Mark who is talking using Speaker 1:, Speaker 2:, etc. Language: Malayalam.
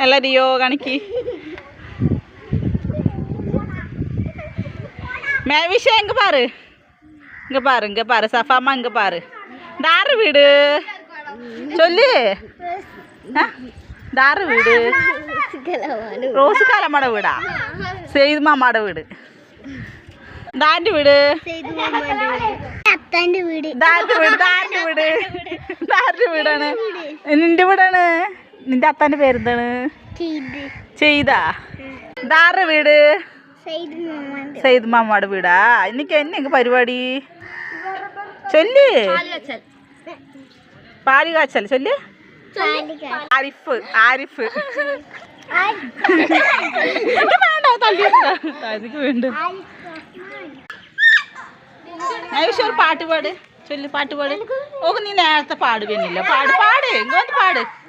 Speaker 1: Ella Dio kaniki. Mẹ Visha எங்க பாரு. இங்க பாரு சஃபாமா இங்க பாரு. தாரு வீடு. சொல்லு. தாரு வீடு. ரோஸ் காலமாட வீடா. செய்து மாமாட வீடு. தாண்டி வீடு. செய்து மாமாட வீடு. അത്താന്റെ വീട്. താന്റെ വീടാണ്. നിന്റെ വീടാണ്. നിന്റെ അത്താന്റെ പേരെന്താണ്? ചെയ്താ. ദാരുടെ വീട്? സെയ്ദ് മാമാടെ വീടാ. എനിക്ക് എന്നെ പരിപാടി ചൊല്ല്. പാല് കാച്ചൽ ചൊല്ല്. ആരിഫ് വേണ്ട തള്ളിയൊക്കെ വേണ്ട. ഒരു പാട്ട് പാട് ചൊല്ല്. പാട്ട് പാട്. ഓ നീ നേരത്തെ പാടുവേന്നില്ല. പാട് ഇങ്ങോട്ട് പാട്.